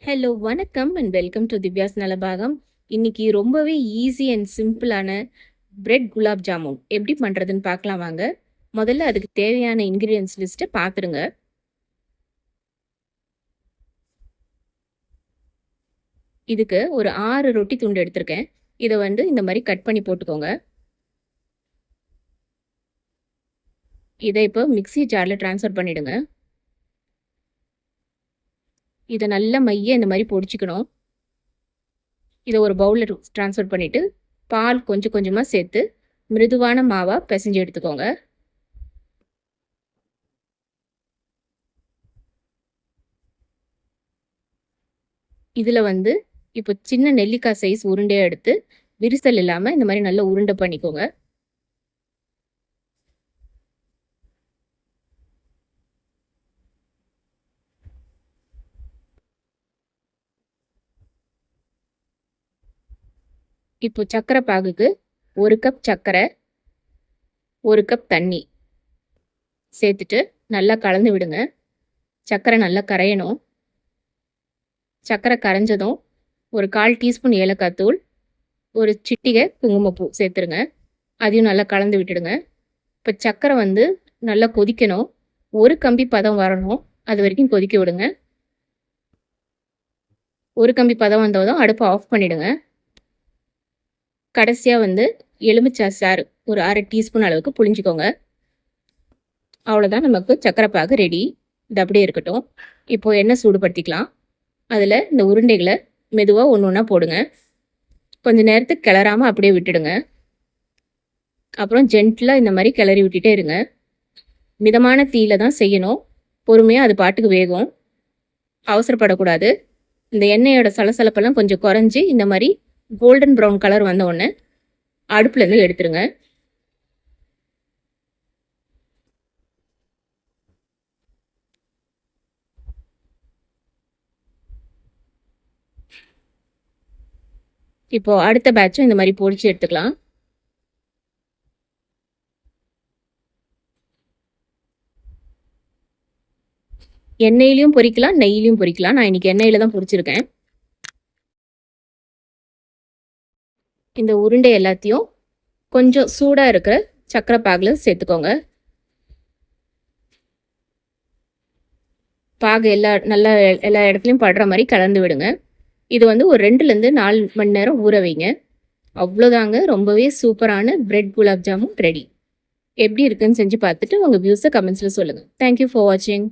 Hello வணக்கம் and welcome to Divya's Nalabagam. இன்னைக்கு ரொம்பவே ஈஸி அண்ட் சிம்பிளான பிரெட் குலாப் ஜாமுன் எப்படி பண்ணுறதுன்னு பார்க்கலாம் வாங்க. முதல்ல அதுக்கு தேவையான இன்க்ரீடியன்ஸ் லிஸ்ட்டை பார்த்துருங்க. இதுக்கு ஒரு 6 ரொட்டி துண்டு எடுத்திருக்கேன். இதை இந்த மாதிரி கட் பண்ணி போட்டுக்கோங்க. இதை இப்போ மிக்ஸி ஜாரில் ட்ரான்ஸ்ஃபர் பண்ணிவிடுங்க. இதை நல்லா மைய இந்த மாதிரி பொடிச்சிக்கணும். இதை ஒரு பவுலில் ட்ரான்ஸ்ஃபர் பண்ணிவிட்டு பால் கொஞ்சம் கொஞ்சமாக சேர்த்து மிருதுவான மாவாக பிசைஞ்சு எடுத்துக்கோங்க. இதில் இப்போ சின்ன நெல்லிக்காய் சைஸ் உருண்டையாக எடுத்து விரிசல் இல்லாமல் இந்த மாதிரி நல்லா உருண்டை பண்ணிக்கோங்க. இப்போ சர்க்கரை பாகுக்கு 1 கப் சர்க்கரை, 1 கப் தண்ணி சேர்த்துட்டு நல்லா கலந்து விடுங்க. சர்க்கரை நல்லா கரையணும். சர்க்கரை கரைஞ்சதும் ஒரு 1/4 டீஸ்பூன் ஏலக்காய் தூள், ஒரு சிட்டிகை குங்குமப்பூ சேர்த்துருங்க. அதையும் நல்லா கலந்து விட்டுடுங்க. இப்போ சர்க்கரை நல்லா கொதிக்கணும். ஒரு கம்பி பதம் வரணும். அது வரைக்கும் கொதிக்க விடுங்க. ஒரு கம்பி பதம் வந்ததும் அடுப்பை ஆஃப் பண்ணிவிடுங்க. கடைசியாக எலுமிச்சை சாறு ஒரு 1/2 டீஸ்பூன் அளவுக்கு புளிஞ்சிக்கோங்க. அவ்வளோதான், நமக்கு சர்க்கரை பாகு ரெடி. இது அப்படியே இருக்கட்டும். இப்போ எண்ணெய் சூடுபடுத்திக்கலாம். அதில் இந்த உருண்டைகளை மெதுவாக ஒன்று ஒன்றா போடுங்க. கொஞ்சம் நேரத்துக்கு கிளறாமல் அப்படியே விட்டுடுங்க. அப்புறம் ஜென்டிலாக இந்த மாதிரி கிளறி விட்டுட்டே இருங்க. மிதமான தீயில தான் செய்யணும். பொறுமையாக அது பாட்டுக்கு வேகும். அவசரப்படக்கூடாது. இந்த எண்ணெயோட சலசலப்பெல்லாம் கொஞ்சம் குறைஞ்சி இந்த மாதிரி கோல்டன் ப்ரௌன் கலர் வந்த உடனே அடுப்புலேருந்து எடுத்துருங்க. இப்போ அடுத்த பேட்சும் இந்த மாதிரி பொடிச்சு எடுத்துக்கலாம். எண்ணெயிலையும் பொரிக்கலாம், நெய்யிலையும் பொரிக்கலாம். நான் இன்னைக்கு எண்ணெயில தான் பொரிச்சிருக்கேன். இந்த உருண்டை எல்லாத்தையும் கொஞ்சம் சூடாக இருக்கிற சர்க்கரை பாகில் சேர்த்துக்கோங்க. பாகு நல்லா எல்லா இடத்துலையும் படுற மாதிரி கலந்து விடுங்க. இது ஒரு 2லேருந்து 4 மணி நேரம் ஊற வைங்க. அவ்வளோதாங்க, ரொம்பவே சூப்பரான பிரெட் குலாப் ஜாமுன் ரெடி. எப்படி இருக்குன்னு செஞ்சு பார்த்துட்டு உங்கள் வியூஸை கமெண்ட்ஸில் சொல்லுங்கள். தேங்க்யூ ஃபார் வாட்சிங்.